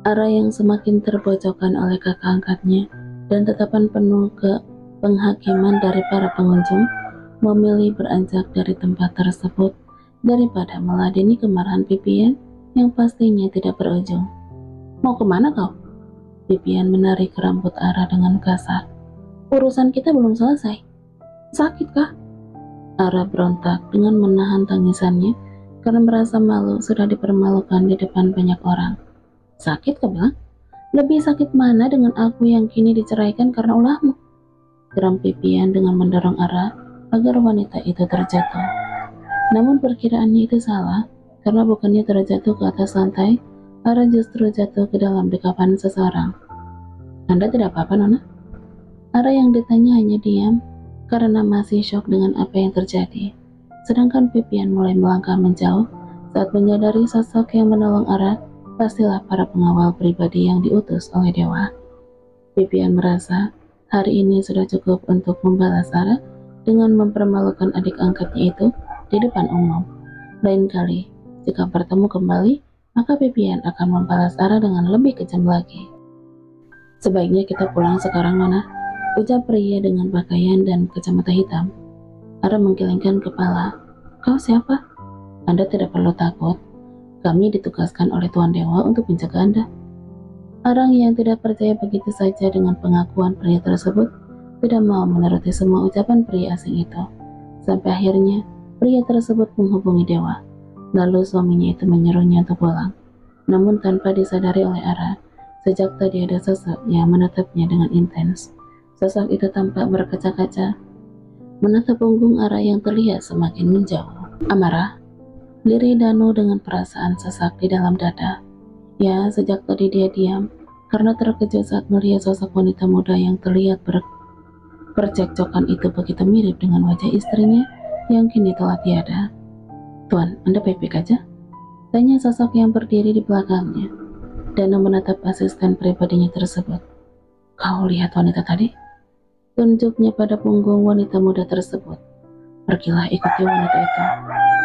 Ara yang semakin terpojokkan oleh kakak angkatnya dan tatapan penuh ke penghakiman dari para pengunjung, memilih beranjak dari tempat tersebut daripada meladeni kemarahan Pipian yang pastinya tidak berujung. Mau kemana kau? Pipian menarik rambut Ara dengan kasar. Urusan kita belum selesai. Sakit kah? Ara berontak dengan menahan tangisannya karena merasa malu sudah dipermalukan di depan banyak orang. Sakit kau bilang? Lebih sakit mana dengan aku yang kini diceraikan karena ulahmu? Geram Pipian dengan mendorong Ara agar wanita itu terjatuh. Namun perkiraannya itu salah, karena bukannya terjatuh ke atas lantai, Ara justru jatuh ke dalam dekapan seseorang. Anda tidak apa-apa, Nona? Ara yang ditanya hanya diam, karena masih syok dengan apa yang terjadi. Sedangkan Pipian mulai melangkah menjauh saat menyadari sosok yang menolong Ara pastilah para pengawal pribadi yang diutus oleh dewa. Pipian merasa hari ini sudah cukup untuk membalas Ara dengan mempermalukan adik angkatnya itu di depan umum. Lain kali, jika bertemu kembali, maka Pipian akan membalas Ara dengan lebih kejam lagi. Sebaiknya kita pulang sekarang, Nona, ucap pria dengan pakaian dan kacamata hitam. Ara menggelengkan kepala. Kau siapa? Anda tidak perlu takut. Kami ditugaskan oleh Tuan Dewa untuk menjaga Anda. Orang yang tidak percaya begitu saja dengan pengakuan pria tersebut tidak mau menuruti semua ucapan pria asing itu. Sampai akhirnya, pria tersebut menghubungi Dewa. Lalu suaminya itu menyuruhnya untuk pulang. Namun tanpa disadari oleh Ara, sejak tadi ada sosok yang menatapnya dengan intens. Sosok itu tampak berkaca-kaca, menatap punggung Ara yang terlihat semakin menjauh. Amarah, lirih Danu dengan perasaan sesak di dalam dada. Ya, sejak tadi dia diam, karena terkejut saat melihat sosok wanita muda yang terlihat percekcokan itu begitu mirip dengan wajah istrinya yang kini telah tiada. Tuan, Anda baik-baik aja? Tanya sosok yang berdiri di belakangnya. Danu menatap asisten pribadinya tersebut. Kau lihat wanita tadi? Tunjuknya pada punggung wanita muda tersebut. Pergilah ikuti wanita itu.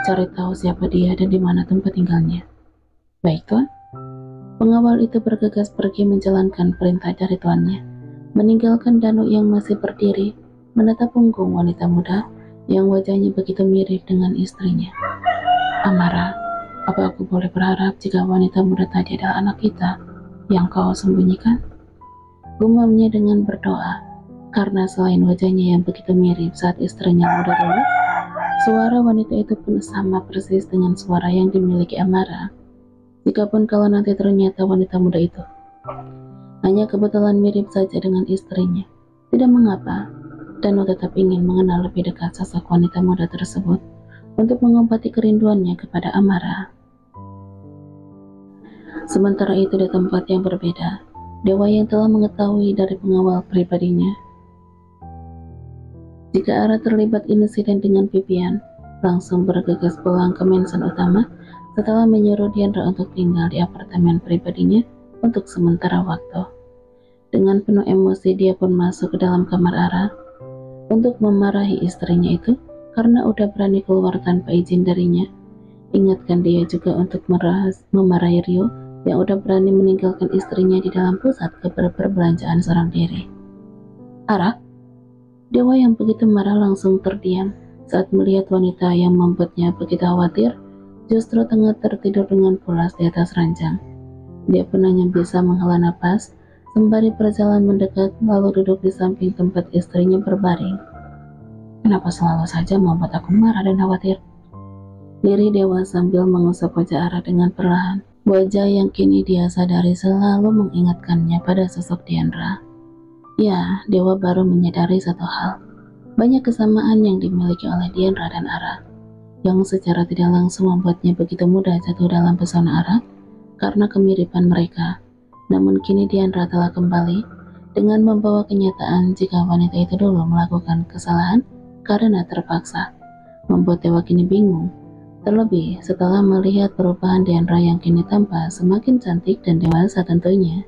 Cari tahu siapa dia dan di mana tempat tinggalnya. Baik, Tuan. Pengawal itu bergegas pergi menjalankan perintah dari tuannya, meninggalkan Danu yang masih berdiri, menatap punggung wanita muda yang wajahnya begitu mirip dengan istrinya. Amara, apa aku boleh berharap jika wanita muda tadi adalah anak kita yang kau sembunyikan? Gumamnya dengan berdoa, karena selain wajahnya yang begitu mirip saat istrinya muda dulu, suara wanita itu pun sama persis dengan suara yang dimiliki Amara. Jikapun kalau nanti ternyata wanita muda itu hanya kebetulan mirip saja dengan istrinya, tidak mengapa, Danu tetap ingin mengenal lebih dekat sosok wanita muda tersebut untuk mengobati kerinduannya kepada Amara. Sementara itu di tempat yang berbeda, Dewa yang telah mengetahui dari pengawal pribadinya jika Ara terlibat insiden dengan Pipian, langsung bergegas pulang ke mansion utama setelah menyuruh Diandra untuk tinggal di apartemen pribadinya untuk sementara waktu. Dengan penuh emosi dia pun masuk ke dalam kamar Ara untuk memarahi istrinya itu karena udah berani keluar tanpa izin darinya. Ingatkan dia juga untuk memarahi Rio yang udah berani meninggalkan istrinya di dalam pusat perbelanjaan seorang diri. Ara, Dewa yang begitu marah langsung terdiam saat melihat wanita yang membuatnya begitu khawatir justru tengah tertidur dengan pulas di atas ranjang. Dia pun hanya bisa menghela napas sembari berjalan mendekat lalu duduk di samping tempat istrinya berbaring. Kenapa selalu saja membuat aku marah dan khawatir? Lirih Dewa sambil mengusap wajah Ara dengan perlahan. Wajah yang kini dia sadari selalu mengingatkannya pada sosok Diandra. Ya, Dewa baru menyadari satu hal. Banyak kesamaan yang dimiliki oleh Diandra dan Ara, yang secara tidak langsung membuatnya begitu mudah jatuh dalam pesona Ara karena kemiripan mereka. Namun kini Diandra telah kembali dengan membawa kenyataan jika wanita itu dulu melakukan kesalahan karena terpaksa, membuat Dewa kini bingung. Terlebih setelah melihat perubahan Diandra yang kini tampak semakin cantik dan dewasa tentunya.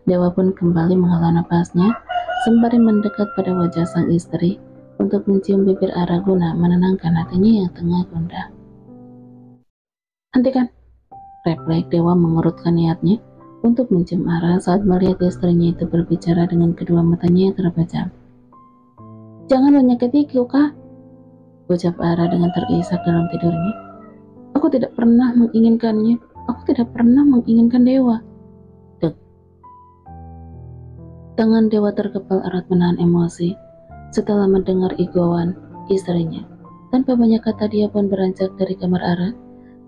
Dewa pun kembali menghela napasnya sembari mendekat pada wajah sang istri untuk mencium bibir Ara guna menenangkan hatinya yang tengah gundah. Hentikan, refleks Dewa mengurutkan niatnya untuk mencium Ara saat melihat istrinya itu berbicara dengan kedua matanya yang terpejam. "Jangan menyakitiku, Kak," ucap Ara dengan terisak dalam tidurnya. "Aku tidak pernah menginginkannya. Aku tidak pernah menginginkan Dewa." Dek. Tangan Dewa terkepal erat menahan emosi setelah mendengar igauan istrinya. Tanpa banyak kata dia pun beranjak dari kamar Ara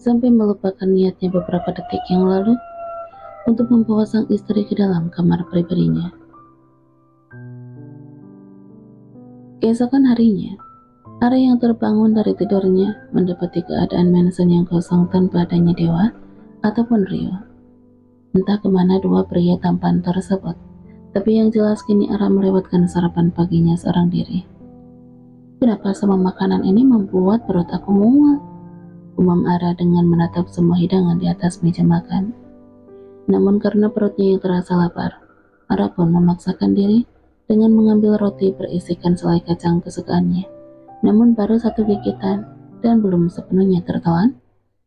sampai melupakan niatnya beberapa detik yang lalu untuk membawa sang istri ke dalam kamar pribadinya. Keesokan harinya, Ara yang terbangun dari tidurnya mendapati keadaan mansion yang kosong tanpa adanya Dewa ataupun Rio. Entah kemana dua pria tampan tersebut, tapi yang jelas kini Ara melewatkan sarapan paginya seorang diri. "Kenapa semua makanan ini membuat perut aku mual?" umam Ara dengan menatap semua hidangan di atas meja makan. Namun karena perutnya yang terasa lapar, Ara pun memaksakan diri dengan mengambil roti berisikan selai kacang kesukaannya. Namun baru satu gigitan dan belum sepenuhnya tertelan,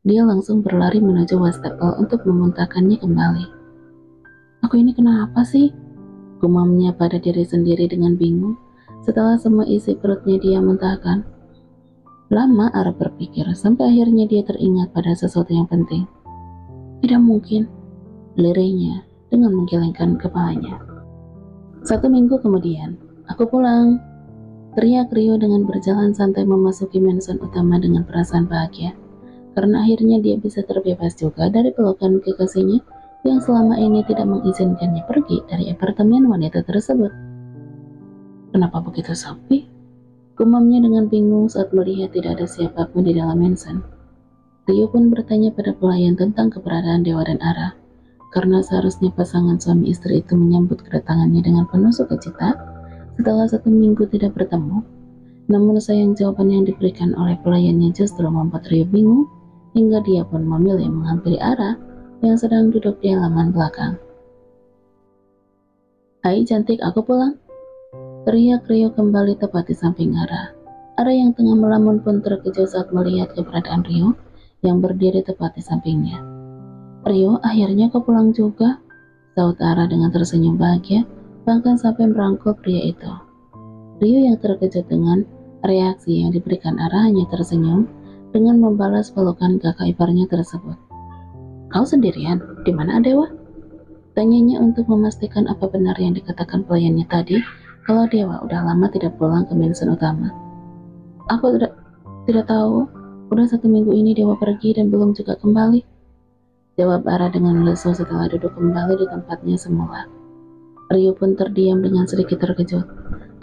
dia langsung berlari menuju wastafel untuk memuntahkannya kembali. "Aku ini kenapa sih?" gumamnya pada diri sendiri dengan bingung setelah semua isi perutnya dia muntahkan. Lama Ara berpikir sampai akhirnya dia teringat pada sesuatu yang penting. "Tidak mungkin," lirihnya dengan menggelengkan kepalanya. 1 minggu kemudian, "Aku pulang," teriak Rio dengan berjalan santai memasuki mansion utama dengan perasaan bahagia. Karena akhirnya dia bisa terbebas juga dari pelukan kekasihnya yang selama ini tidak mengizinkannya pergi dari apartemen wanita tersebut. "Kenapa begitu sepi?" gumamnya dengan bingung saat melihat tidak ada siapapun di dalam mansion. Rio pun bertanya pada pelayan tentang keberadaan Dewa dan Ara, karena seharusnya pasangan suami istri itu menyambut kedatangannya dengan penuh sukacita setelah 1 minggu tidak bertemu. Namun sayang jawaban yang diberikan oleh pelayannya justru membuat Rio bingung hingga dia pun memilih menghampiri Ara yang sedang duduk di halaman belakang. "Hai cantik, aku pulang," teriak Rio kembali tepat di samping Ara. Ara yang tengah melamun pun terkejut saat melihat keberadaan Rio yang berdiri tepat di sampingnya. "Rio, akhirnya kau pulang juga," saut Ara dengan tersenyum bahagia, bahkan sampai merangkul pria itu. Rio yang terkejut dengan reaksi yang diberikan Ara hanya tersenyum dengan membalas pelukan kakak iparnya tersebut. "Kau sendirian? Di mana Dewa?" tanyanya untuk memastikan apa benar yang dikatakan pelayannya tadi kalau Dewa udah lama tidak pulang ke mansion utama. "Aku tidak tahu. Udah 1 minggu ini Dewa pergi dan belum juga kembali," jawab Ara dengan lesu setelah duduk kembali di tempatnya semula. Rio pun terdiam dengan sedikit terkejut,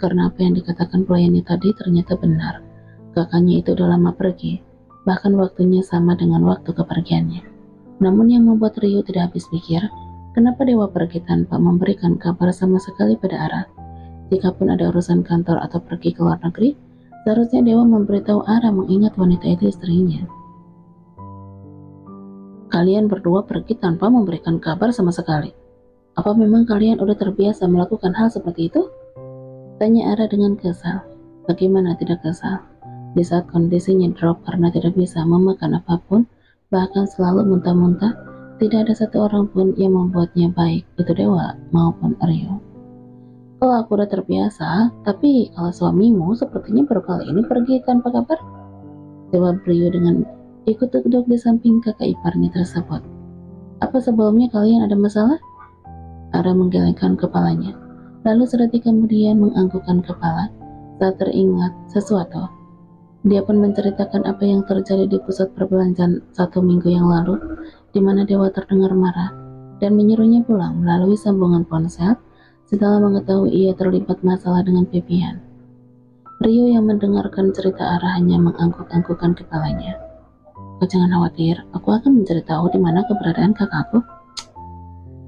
karena apa yang dikatakan pelayannya tadi ternyata benar. Kakaknya itu udah lama pergi, bahkan waktunya sama dengan waktu kepergiannya. Namun yang membuat Rio tidak habis pikir, kenapa Dewa pergi tanpa memberikan kabar sama sekali pada Ara. Jikapun ada urusan kantor atau pergi ke luar negeri, seharusnya Dewa memberitahu Ara mengingat wanita itu istrinya. "Kalian berdua pergi tanpa memberikan kabar sama sekali. Apa memang kalian udah terbiasa melakukan hal seperti itu?" tanya Ara dengan kesal. Bagaimana tidak kesal? Di saat kondisinya drop karena tidak bisa memakan apapun, bahkan selalu muntah-muntah, tidak ada satu orang pun yang membuatnya baik, itu Dewa maupun Rio. "Kalau aku udah terbiasa, tapi kalau suamimu sepertinya baru kali ini pergi tanpa kabar," jawab Rio dengan ikut duduk di samping kakak iparnya tersebut. "Apa sebelumnya kalian ada masalah?" Ara menggelengkan kepalanya, lalu sedetik kemudian menganggukkan kepala saat teringat sesuatu. Dia pun menceritakan apa yang terjadi di pusat perbelanjaan 1 minggu yang lalu, di mana Dewa terdengar marah dan menyuruhnya pulang melalui sambungan ponsel setelah mengetahui ia terlibat masalah dengan Vivian. Rio yang mendengarkan cerita Ara hanya mengangguk-anggukkan kepalanya. "Kau jangan khawatir, aku akan mencari tahu di mana keberadaan kakakku."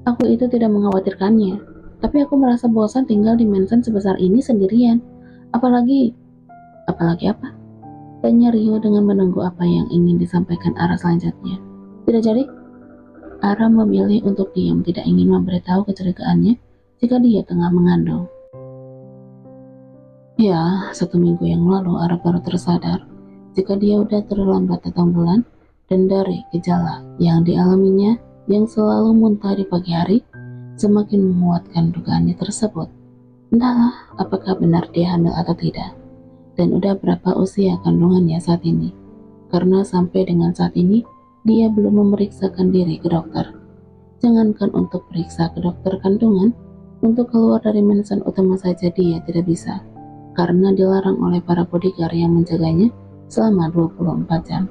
"Aku itu tidak mengkhawatirkannya, tapi aku merasa bosan tinggal di mansion sebesar ini sendirian. Apalagi apa?" tanya Rio dengan menunggu apa yang ingin disampaikan Ara selanjutnya. "Tidak jadi?" Ara memilih untuk diam, tidak ingin memberitahu kecurigaannya jika dia tengah mengandung. Ya, 1 minggu yang lalu Ara baru tersadar jika dia udah terlambat datang bulan dan dari gejala yang dialaminya yang selalu muntah di pagi hari semakin menguatkan dugaannya tersebut. Entahlah apakah benar dia hamil atau tidak, dan udah berapa usia kandungannya saat ini. Karena sampai dengan saat ini, dia belum memeriksakan diri ke dokter. Jangankan untuk periksa ke dokter kandungan, untuk keluar dari mensan utama saja dia tidak bisa, karena dilarang oleh para bodyguard yang menjaganya selama 24 jam.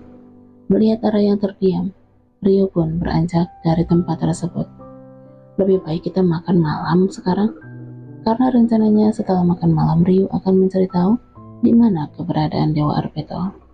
Melihat arah yang terdiam, Rio pun beranjak dari tempat tersebut. Lebih baik kita makan malam sekarang, karena rencananya setelah makan malam Rio akan mencari tahu di mana keberadaan Dewa Arpeto.